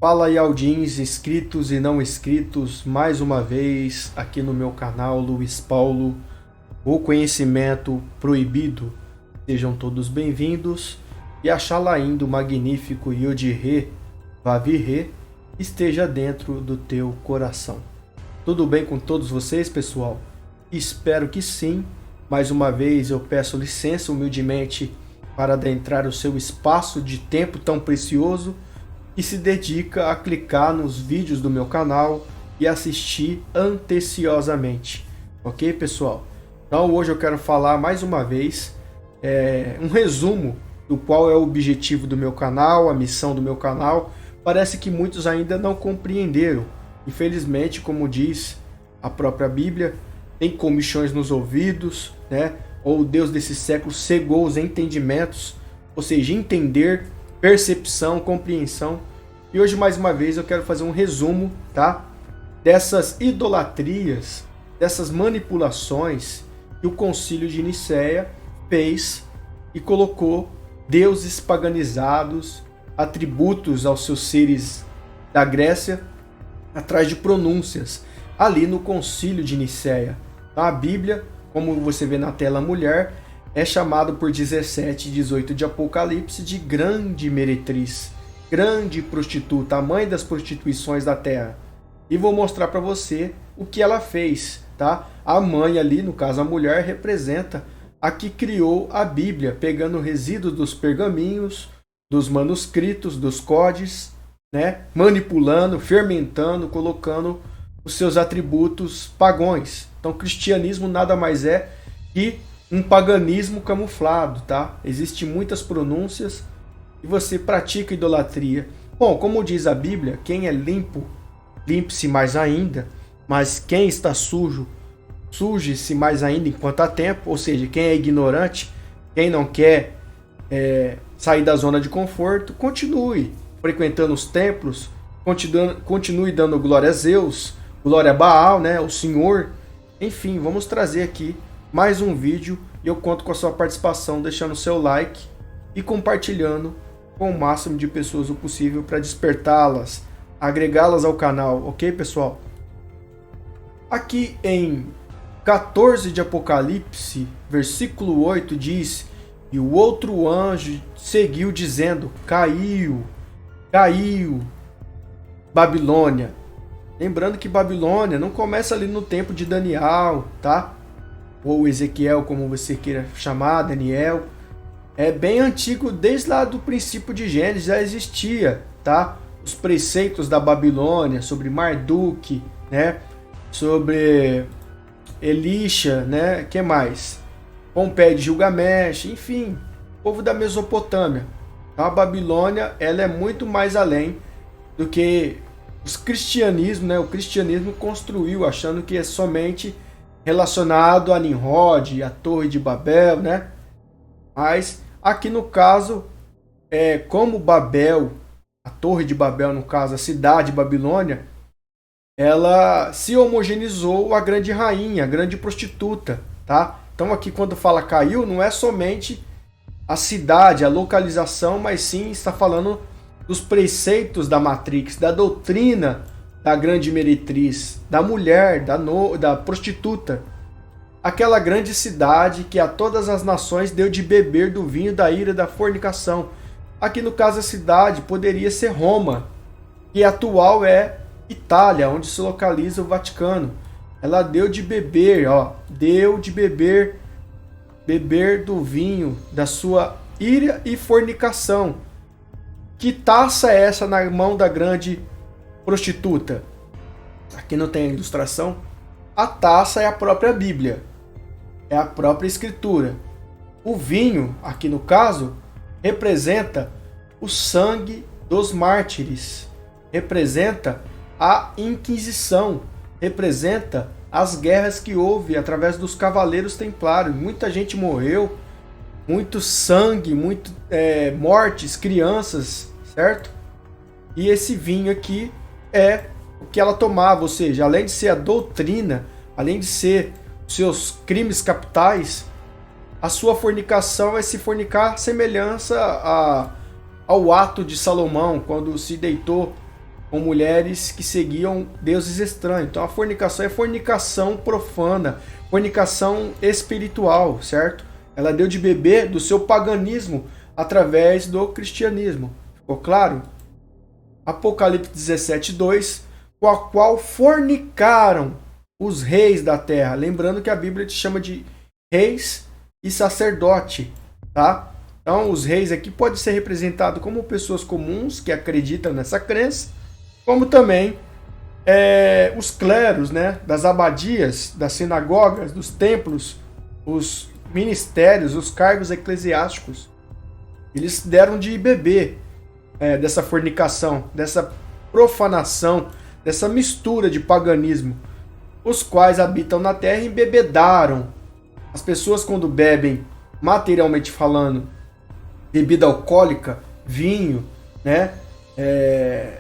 Fala aí, Aldins, inscritos e não inscritos, mais uma vez aqui no meu canal Luiz Paulo, o conhecimento proibido. Sejam todos bem-vindos e Axalaim do magnífico Yod-He, Vav-He, esteja dentro do teu coração. Tudo bem com todos vocês, pessoal? Espero que sim. Mais uma vez eu peço licença humildemente para adentrar o seu espaço de tempo tão precioso e se dedica a clicar nos vídeos do meu canal e assistir anteciosamente. Ok, pessoal? Então hoje eu quero falar mais uma vez um resumo do qual é o objetivo do meu canal, a missão do meu canal. Parece que muitos ainda não compreenderam. Infelizmente, como diz a própria Bíblia, tem comichões nos ouvidos, né? Ou o Deus desse século cegou os entendimentos, ou seja, entender, percepção, compreensão. E hoje, mais uma vez, eu quero fazer um resumo, tá? Dessas idolatrias, dessas manipulações que o Concílio de Nicéia fez e colocou deuses paganizados, atributos aos seus seres da Grécia, atrás de pronúncias, ali no Concílio de Nicéia. A Bíblia, como você vê na tela, a mulher é chamada por 17 e 18 de Apocalipse de grande meretriz, grande prostituta, a mãe das prostituições da terra. E vou mostrar para você o que ela fez, tá? A mãe ali, no caso a mulher, representa a que criou a Bíblia, pegando resíduos dos pergaminhos, dos manuscritos, dos códices, né? Manipulando, fermentando, colocando os seus atributos pagões. Então, o cristianismo nada mais é que um paganismo camuflado, tá? Existem muitas pronúncias e você pratica idolatria. Bom, como diz a Bíblia, quem é limpo, limpe-se mais ainda, mas quem está sujo, suje-se mais ainda enquanto há tempo. Ou seja, quem é ignorante, quem não quer sair da zona de conforto, continue frequentando os templos, continue dando glória a Zeus, glória a Baal, né, o Senhor. Enfim, vamos trazer aqui mais um vídeo e eu conto com a sua participação, deixando seu like e compartilhando com o máximo de pessoas o possível para despertá-las, agregá-las ao canal, ok, pessoal? Aqui em 14 de Apocalipse, versículo 8 diz: "E o outro anjo seguiu dizendo: Caiu, caiu Babilônia." Lembrando que Babilônia não começa ali no tempo de Daniel, tá? Ou Ezequiel, como você queira chamar, Daniel. É bem antigo, desde lá do princípio de Gênesis já existia, tá? Os preceitos da Babilônia sobre Marduk, né? Sobre Elisha, né? Que mais? Pompeia de Gilgamesh, enfim, povo da Mesopotâmia. Então, a Babilônia, ela é muito mais além do que o cristianismo, né? O cristianismo construiu achando que é somente relacionado a Nimrod, a Torre de Babel, né? Mas aqui no caso, como Babel, a Torre de Babel, no caso, a cidade de Babilônia, ela se homogeneizou a grande rainha, a grande prostituta, tá? Então aqui quando fala caiu, não é somente a cidade, a localização, mas sim está falando dos preceitos da Matrix, da doutrina da grande meretriz, da mulher, da prostituta. Aquela grande cidade que a todas as nações deu de beber do vinho da ira da fornicação. Aqui no caso a cidade poderia ser Roma, que atual é Itália, onde se localiza o Vaticano. Ela deu de beber, ó, deu de beber do vinho da sua ira e fornicação. Que taça é essa na mão da grande prostituta? Aqui não tem a ilustração. A taça é a própria Bíblia, é a própria Escritura. O vinho, aqui no caso, representa o sangue dos mártires, representa a Inquisição, representa as guerras que houve através dos cavaleiros templários. Muita gente morreu, muito sangue, mortes, crianças, certo? E esse vinho aqui é o que ela tomava, ou seja, além de ser a doutrina, além de ser os seus crimes capitais, a sua fornicação é se fornicar semelhança ao ato de Salomão, quando se deitou com mulheres que seguiam deuses estranhos. Então a fornicação é fornicação profana, fornicação espiritual, certo? Ela deu de beber do seu paganismo através do cristianismo. Ficou claro? Apocalipse 17:2, com a qual fornicaram os reis da terra. Lembrando que a Bíblia te chama de reis e sacerdote, tá? Então os reis aqui podem ser representados como pessoas comuns que acreditam nessa crença, como também os cleros, né, das abadias, das sinagogas, dos templos, os ministérios, os cargos eclesiásticos. Eles deram de beber dessa fornicação, dessa profanação, dessa mistura de paganismo, os quais habitam na terra e embebedaram. As pessoas, quando bebem, materialmente falando, bebida alcoólica, vinho, né?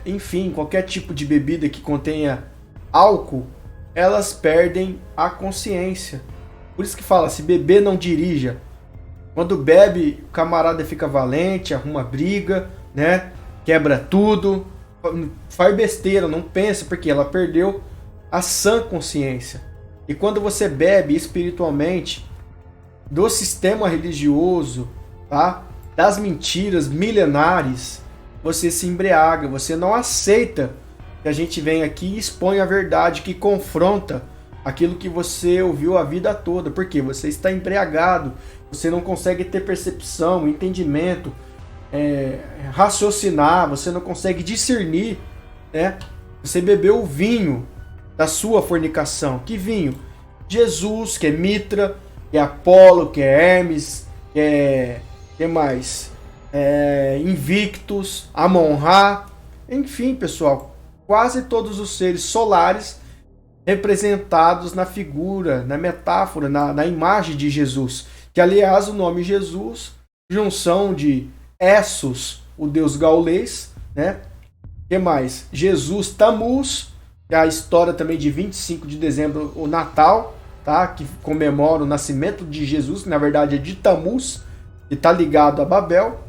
Enfim, qualquer tipo de bebida que contenha álcool, elas perdem a consciência. Por isso que fala, se beber não dirija. Quando bebe, o camarada fica valente, arruma briga, né? Quebra tudo, faz besteira, não pensa, porque ela perdeu a sã consciência. E quando você bebe espiritualmente do sistema religioso, tá? Das mentiras milenares, você se embriaga, você não aceita que a gente vem aqui e expõe a verdade, que confronta aquilo que você ouviu a vida toda, porque você está embriagado, você não consegue ter percepção, entendimento, raciocinar, você não consegue discernir, né? Você bebeu o vinho da sua fornicação. Que vinho? Jesus, que é Mitra, que é Apolo, que é Hermes, que mais? Invictus, Amon-Ra, enfim, pessoal, quase todos os seres solares representados na figura, na metáfora, na imagem de Jesus. Que, aliás, o nome Jesus, junção de Essos, o deus gaulês, né? Que mais? Jesus Tammuz, que é a história também de 25 de dezembro, o Natal, tá? Que comemora o nascimento de Jesus, que na verdade é de Tammuz, que está ligado a Babel.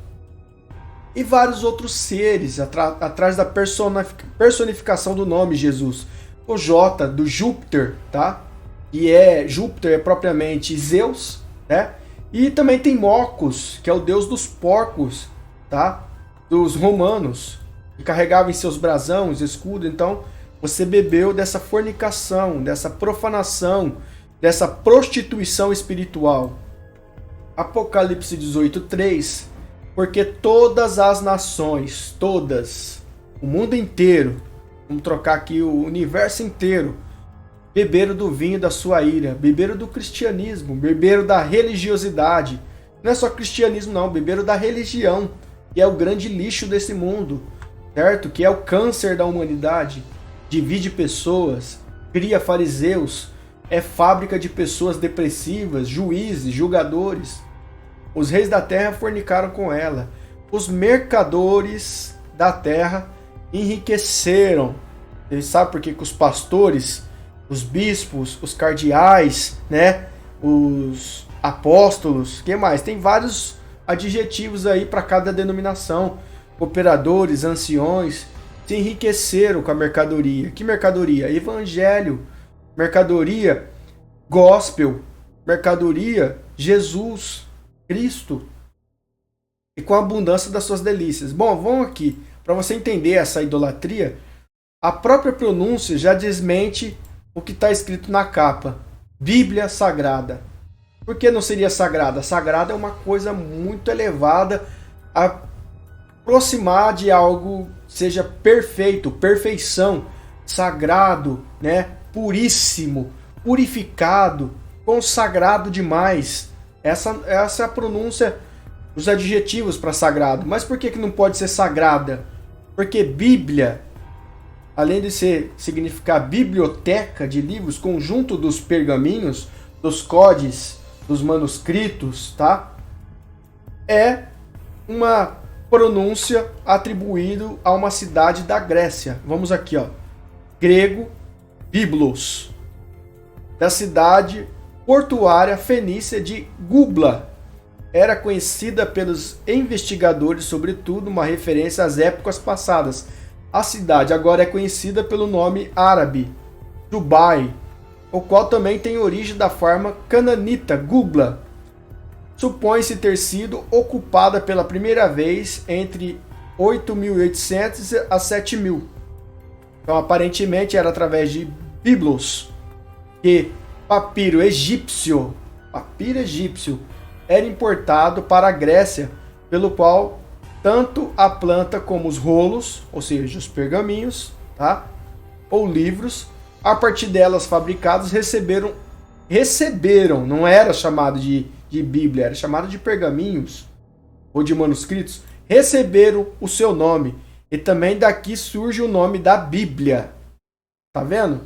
E vários outros seres atrás da personificação do nome Jesus. O J do Júpiter, tá? E Júpiter é propriamente Zeus, né? E também tem Mocos, que é o deus dos porcos, tá? Dos romanos, que carregavam em seus brasões, escudo. Então, você bebeu dessa fornicação, dessa profanação, dessa prostituição espiritual. Apocalipse 18:3, porque todas as nações, todas, o mundo inteiro, vamos trocar aqui o universo inteiro, beberam do vinho da sua ira, beberam do cristianismo, beberam da religiosidade. Não é só cristianismo não, beberam da religião, que é o grande lixo desse mundo, certo? Que é o câncer da humanidade, divide pessoas, cria fariseus, é fábrica de pessoas depressivas, juízes, julgadores. Os reis da terra fornicaram com ela. Os mercadores da terra enriqueceram. Você sabe por que os pastores, os bispos, os cardeais, né? Os apóstolos, que mais? Tem vários adjetivos aí para cada denominação. Operadores, anciões, se enriqueceram com a mercadoria. Que mercadoria? Evangelho. Mercadoria, gospel. Mercadoria, Jesus, Cristo. E com a abundância das suas delícias. Bom, vamos aqui. Para você entender essa idolatria, a própria pronúncia já desmente o que está escrito na capa. Bíblia Sagrada. Por que não seria sagrada? Sagrada é uma coisa muito elevada, a aproximar de algo seja perfeito, perfeição, sagrado, né? Puríssimo, purificado, consagrado demais. Essa é a pronúncia, os adjetivos para sagrado. Mas por que não pode ser sagrada? Porque Bíblia, além de significar biblioteca de livros, conjunto dos pergaminhos, dos códices, dos manuscritos, tá? É uma pronúncia atribuída a uma cidade da Grécia. Vamos aqui, ó. Grego, Biblos. Da cidade portuária fenícia de Gubla. Era conhecida pelos investigadores, sobretudo, uma referência às épocas passadas. A cidade agora é conhecida pelo nome árabe, Dubai, o qual também tem origem da forma cananita, Gubla. Supõe-se ter sido ocupada pela primeira vez entre 8.800 a 7.000. Então, aparentemente, era através de Biblos que papiro egípcio era importado para a Grécia, pelo qual tanto a planta como os rolos, ou seja, os pergaminhos, tá? Ou livros, a partir delas fabricados, receberam, não era chamado de Bíblia, era chamado de pergaminhos ou de manuscritos, receberam o seu nome. E também daqui surge o nome da Bíblia. Tá vendo?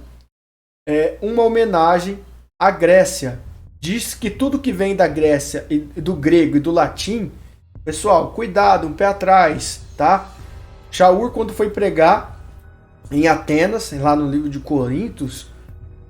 É uma homenagem à Grécia. Diz que tudo que vem da Grécia e do grego e do latim, pessoal, cuidado, um pé atrás, tá? Shaul, quando foi pregar em Atenas, lá no livro de Coríntios,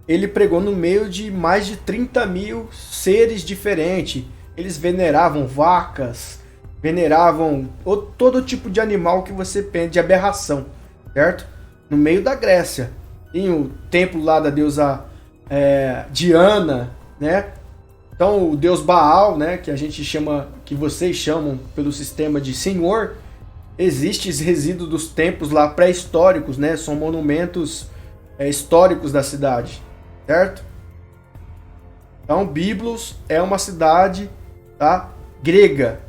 ele pregou no meio de mais de 30.000 seres diferentes. Eles veneravam vacas, veneravam todo tipo de animal que você pensa, de aberração, certo? No meio da Grécia. Tem o templo lá da deusa Diana, né? Então o deus Baal, né, que a gente chama, que vocês chamam pelo sistema de senhor, existe esse resíduo dos templos lá pré-históricos, né? São monumentos históricos da cidade, certo? Então Biblos é uma cidade, tá, grega.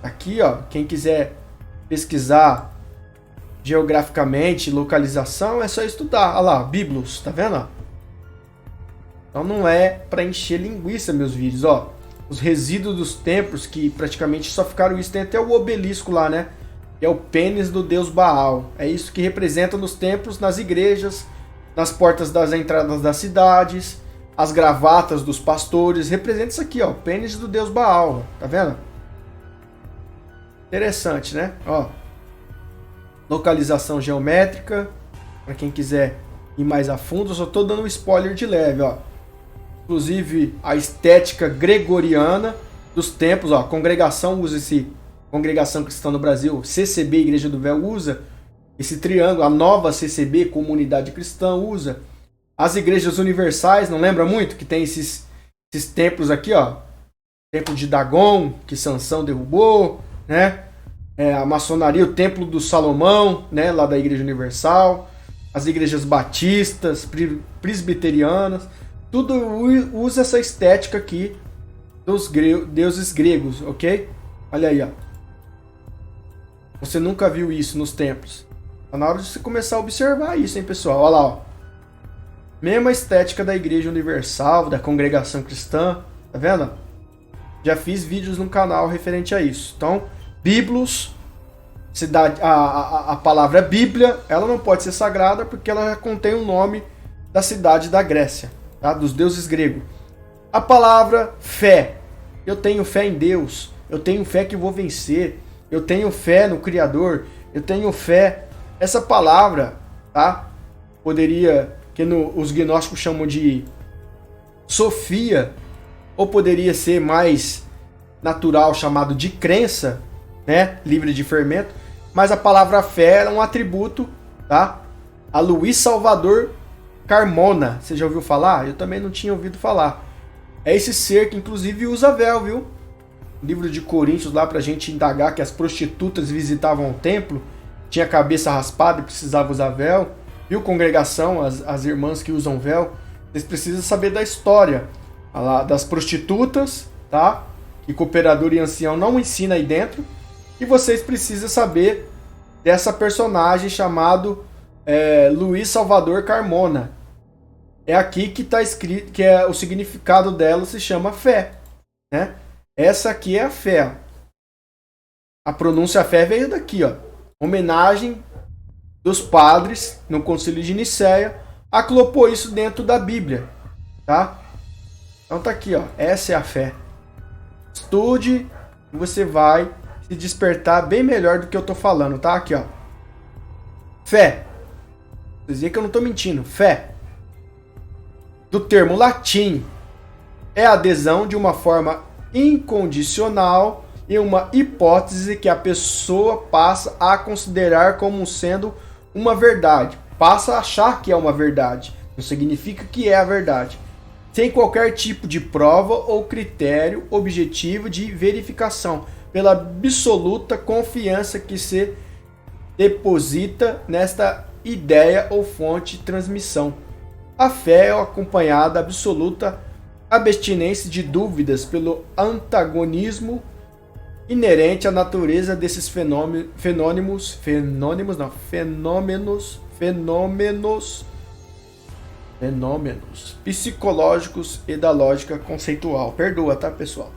Aqui, ó, quem quiser pesquisar geograficamente, localização, é só estudar. Olha lá, Biblos, tá vendo? Então não é para encher linguiça meus vídeos, ó. Os resíduos dos templos, que praticamente só ficaram isso, tem até o obelisco lá, né? Que é o pênis do deus Baal. É isso que representa nos templos, nas igrejas, nas portas das entradas das cidades, as gravatas dos pastores. Representa isso aqui, ó, o pênis do deus Baal, tá vendo? Interessante, né? Ó, localização geométrica, para quem quiser ir mais a fundo, eu só tô dando um spoiler de leve, ó. Inclusive a estética gregoriana dos templos, ó, a congregação usa esse, Congregação Cristã no Brasil, CCB, Igreja do Véu, usa esse triângulo, a nova CCB, Comunidade Cristã, usa. As igrejas universais, não lembra muito? Que tem esses templos aqui, ó. Templo de Dagon, que Sansão derrubou, né? A maçonaria, o Templo do Salomão, né? Lá da Igreja Universal. As igrejas batistas, presbiterianas. Tudo usa essa estética aqui dos deuses gregos, ok? Olha aí, ó. Você nunca viu isso nos templos. Tá na hora de você começar a observar isso, hein, pessoal? Olha lá, ó. Mesma estética da Igreja Universal, da Congregação Cristã. Tá vendo? Já fiz vídeos no canal referente a isso. Então, Biblos, a palavra Bíblia, ela não pode ser sagrada porque ela contém o nome da cidade da Grécia, tá? Dos deuses gregos. A palavra fé. Eu tenho fé em Deus. Eu tenho fé que vou vencer. Eu tenho fé no Criador. Eu tenho fé. Essa palavra, tá? Poderia, que os gnósticos chamam de Sofia, ou poderia ser mais natural, chamado de crença, né? Livre de fermento. Mas a palavra fé é um atributo, tá? A Luiz Salvador Carmona. Você já ouviu falar? Eu também não tinha ouvido falar. É esse ser que inclusive usa véu, viu? Livro de Coríntios lá pra gente indagar que as prostitutas visitavam o templo, tinha a cabeça raspada e precisava usar véu. Viu, congregação, as irmãs que usam véu? Vocês precisam saber da história lá das prostitutas, tá? Que cooperador e ancião não ensina aí dentro. E vocês precisam saber dessa personagem chamado Luiz Salvador Carmona. É aqui que está escrito, que é o significado dela se chama fé, né? Essa aqui é a fé. A pronúncia fé veio daqui, ó. Homenagem dos padres no Concílio de Nicéia, aclopou isso dentro da Bíblia, tá? Então tá aqui, ó. Essa é a fé. Estude e você vai se despertar bem melhor do que eu tô falando, tá? Aqui, ó. Fé. Vocês veem que eu não tô mentindo. Fé. Do termo latim, é a adesão de uma forma incondicional e uma hipótese que a pessoa passa a considerar como sendo uma verdade, passa a achar que é uma verdade, não significa que é a verdade, sem qualquer tipo de prova ou critério objetivo de verificação, pela absoluta confiança que se deposita nesta ideia ou fonte de transmissão. A fé é acompanhada da absoluta abstinência de dúvidas pelo antagonismo inerente à natureza desses fenômenos psicológicos e da lógica conceitual. Perdoa, tá, pessoal?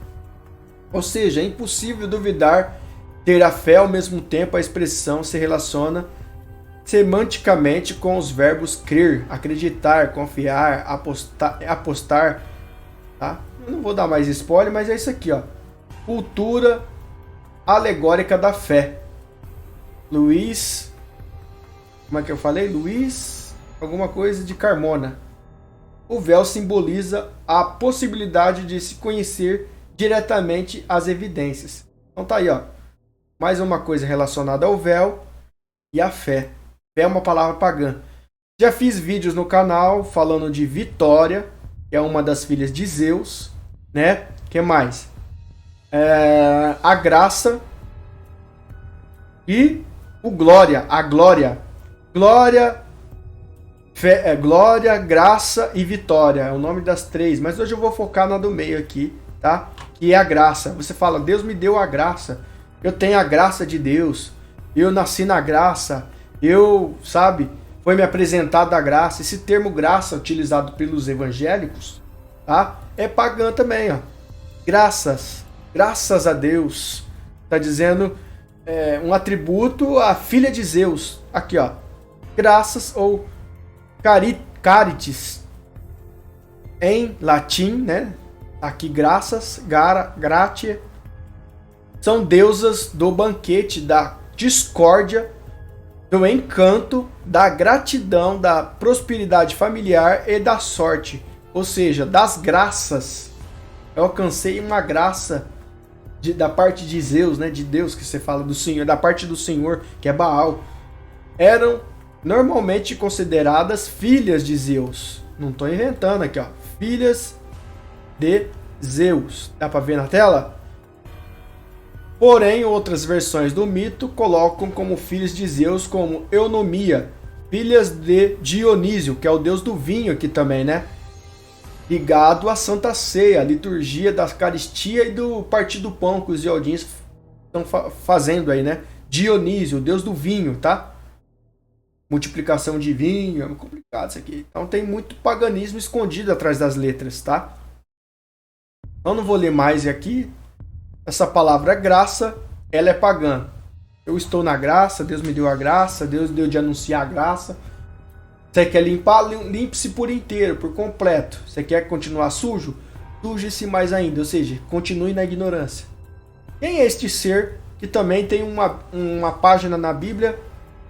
Ou seja, é impossível duvidar, ter a fé ao mesmo tempo. A expressão se relaciona semanticamente com os verbos crer, acreditar, confiar, apostar, tá? Eu não vou dar mais spoiler, mas é isso aqui, ó. Cultura alegórica da fé. Luiz, como é que eu falei? Luiz, alguma coisa de Carmona. O véu simboliza a possibilidade de se conhecer diretamente as evidências. Então tá aí, ó. Mais uma coisa relacionada ao véu e à fé. Fé é uma palavra pagã. Já fiz vídeos no canal falando de Vitória, que é uma das filhas de Zeus, né? Que mais? A Graça e o Glória. A Glória. Glória, fé, Glória, Graça e Vitória. É o nome das três. Mas hoje eu vou focar na do meio aqui, tá? Que é a graça. Você fala, Deus me deu a graça. Eu tenho a graça de Deus. Eu nasci na graça. Sabe, foi me apresentado a graça. Esse termo graça, utilizado pelos evangélicos, tá? É pagã também, ó. Graças a Deus. Tá dizendo um atributo à filha de Zeus. Aqui, ó. Graças ou caritas em latim, né? Aqui graças, gratia, são deusas do banquete, da discórdia, do encanto, da gratidão, da prosperidade familiar e da sorte, ou seja, das graças. Eu alcancei uma graça da parte de Zeus, né? De Deus, que você fala do Senhor, da parte do Senhor, que é Baal. Eram normalmente consideradas filhas de Zeus. Não estou inventando aqui, ó. Filhas de Zeus. Dá para ver na tela? Porém, outras versões do mito colocam como filhas de Zeus como Eunomia, filhas de Dionísio, que é o deus do vinho aqui também, né? Ligado à Santa Ceia, a liturgia da Eucaristia e do partir do pão que os iodins estão fazendo aí, né? Dionísio, o deus do vinho, tá? Multiplicação de vinho, é complicado isso aqui. Então tem muito paganismo escondido atrás das letras, tá? Eu não vou ler mais aqui. Essa palavra graça, ela é pagã. Eu estou na graça, Deus me deu a graça, Deus deu de anunciar a graça. Você quer limpar? Limpe-se por inteiro, por completo. Você quer continuar sujo? Suje-se mais ainda, ou seja, continue na ignorância. Quem é este ser que também tem uma página na Bíblia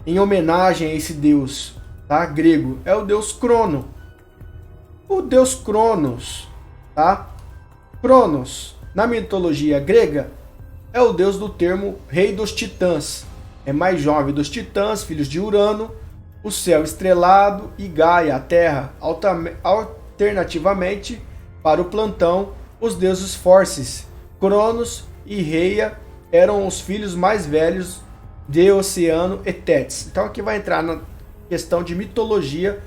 em homenagem a esse deus, tá? Grego? É o deus Crono. O deus Cronos, tá? Cronos, na mitologia grega, é o deus do termo rei dos titãs. É mais jovem dos titãs, filhos de Urano, o céu estrelado e Gaia, a terra. Alternativamente, para o plantão, os deuses Forces, Cronos e Reia eram os filhos mais velhos de Oceano e Tétis. Então aqui vai entrar na questão de mitologia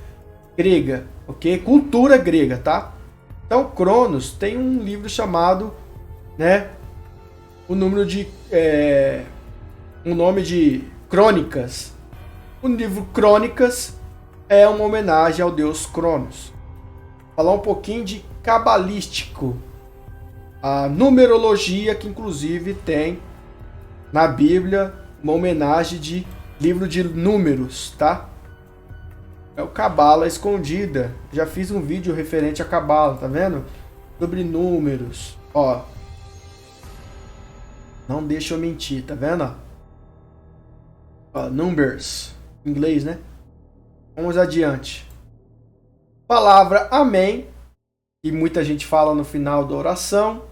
grega, ok? Cultura grega, tá? Então Cronos tem um livro chamado, né, o nome de Crônicas. O livro Crônicas é uma homenagem ao deus Cronos. Falar um pouquinho de cabalístico, a numerologia, que inclusive tem na Bíblia uma homenagem de livro de números, tá? É o Cabala escondida. Já fiz um vídeo referente a Cabala, tá vendo? Sobre números, ó. Não deixa eu mentir, tá vendo? Ó, numbers, em inglês, né? Vamos adiante. Palavra amém, que muita gente fala no final da oração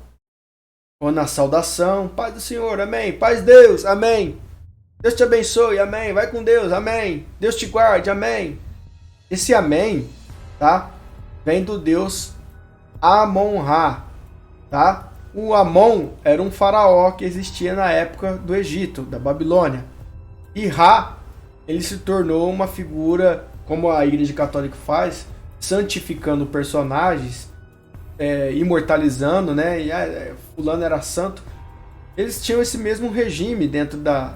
ou na saudação. Paz do Senhor, amém. Paz de Deus, amém. Deus te abençoe, amém. Vai com Deus, amém. Deus te guarde, amém. Esse amém, tá? Vem do Deus Amon-Ra, tá? O Amon era um faraó que existia na época do Egito, da Babilônia. E Ra, ele se tornou uma figura, como a Igreja Católica faz, santificando personagens, imortalizando, né? E fulano era santo. Eles tinham esse mesmo regime dentro da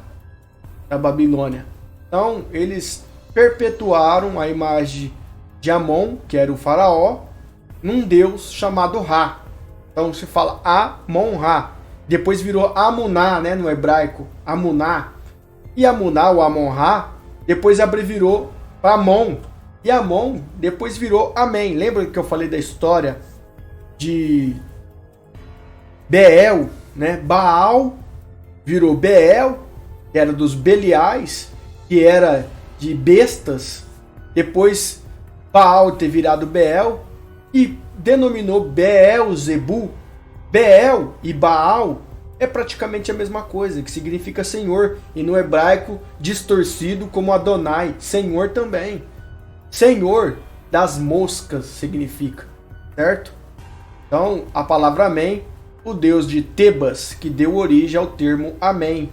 Babilônia. Então, eles perpetuaram a imagem de Amon, que era o faraó, num deus chamado Ra. Então, se fala Amon-Ra. Depois virou Amuná, né, no hebraico, Amuná. E Amuná, o Amon-Ra, depois abreviou para Amon. E Amon depois virou Amém. Lembra que eu falei da história de Beel, né? Baal virou Beel, que era dos Beliais, que era de bestas. Depois Baal ter virado Beel e denominou Beelzebu. Beel e Baal é praticamente a mesma coisa, que significa Senhor, e no hebraico distorcido como Adonai, Senhor também. Senhor das moscas significa, certo? Então, a palavra Amém, o deus de Tebas, que deu origem ao termo Amém.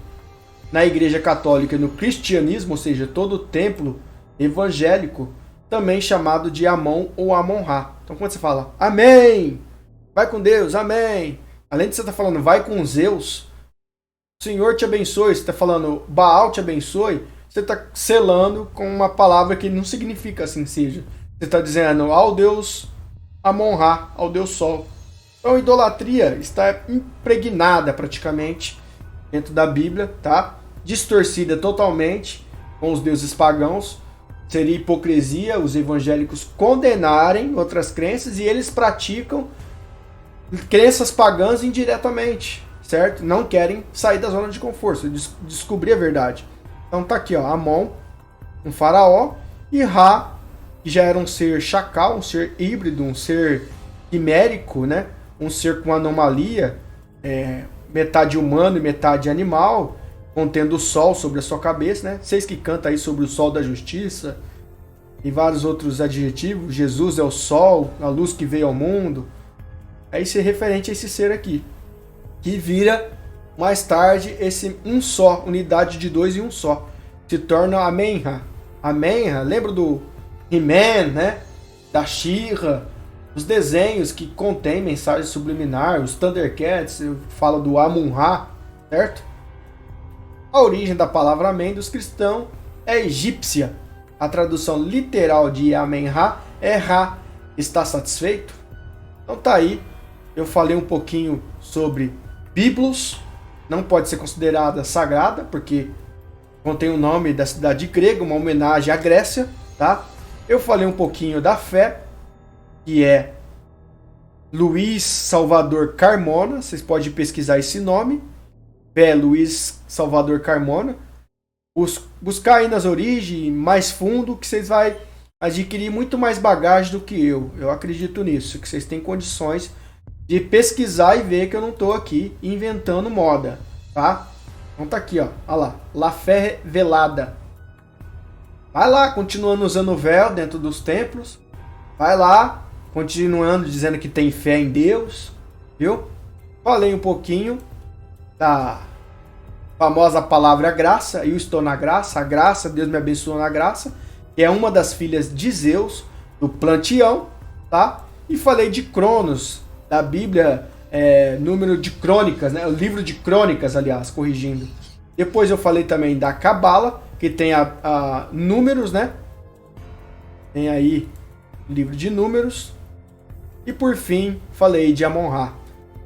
Na Igreja Católica e no cristianismo, ou seja, todo o templo evangélico, também chamado de Amon ou Amon-Ra. Então, quando você fala Amém, vai com Deus, Amém. Além de você estar falando vai com Zeus, o Senhor te abençoe, você está falando Baal te abençoe, você está selando com uma palavra que não significa assim seja. Você está dizendo ao Deus Amon-Ra, ao Deus Sol. Então a idolatria está impregnada praticamente dentro da Bíblia, tá? Distorcida totalmente com os deuses pagãos. Seria hipocrisia os evangélicos condenarem outras crenças e eles praticam crenças pagãs indiretamente, certo? Não querem sair da zona de conforto, descobrir a verdade. Então tá aqui, ó, Amon, um faraó, e Ra, que já era um ser chacal, um ser híbrido, um ser quimérico, né? Um ser com anomalia, metade humano e metade animal, contendo o sol sobre a sua cabeça, né? Vocês que cantam aí sobre o sol da justiça e vários outros adjetivos. Jesus é o sol, a luz que veio ao mundo. É isso referente a esse ser aqui, que vira mais tarde esse um só, unidade de dois e um só. Se torna Amenra. Amenra, lembra do He-Man, né? Da She-Ra, os desenhos que contêm mensagem subliminar, os Thundercats, eu falo do Amun-Ra, certo? A origem da palavra Amém dos cristãos é egípcia. A tradução literal de Amen-Ra é Ra, está satisfeito? Então tá aí, eu falei um pouquinho sobre Biblos, não pode ser considerada sagrada, porque contém o nome da cidade grega, uma homenagem à Grécia, tá? Eu falei um pouquinho da fé, que é Luiz Salvador Carmona, vocês podem pesquisar esse nome, fé Luiz Salvador Carmona, buscar aí nas origens, mais fundo, que vocês vão adquirir muito mais bagagem do que eu acredito nisso, que vocês têm condições de pesquisar e ver que eu não estou aqui inventando moda, tá? Então tá aqui, ó, olha lá, La Fé Velada. Vai lá, continuando usando o véu dentro dos templos, vai lá, continuando dizendo que tem fé em Deus, viu? Falei um pouquinho da famosa palavra graça, eu estou na graça, a graça, Deus me abençoa na graça, que é uma das filhas de Zeus, do Plantião, tá? E falei de Cronos, da Bíblia, número de crônicas, né? O livro de crônicas, aliás, corrigindo. Depois eu falei também da Cabala, que tem a números, né? Tem aí o livro de números. E por fim, falei de Amon-Ra.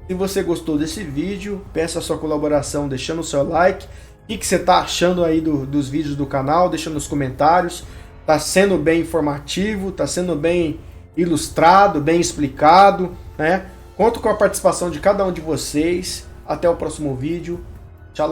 Se você gostou desse vídeo, peço a sua colaboração deixando o seu like. O que você está achando aí dos vídeos do canal? Deixa nos comentários. Está sendo bem informativo, está sendo bem ilustrado, bem explicado, né? Conto com a participação de cada um de vocês. Até o próximo vídeo. Tchau,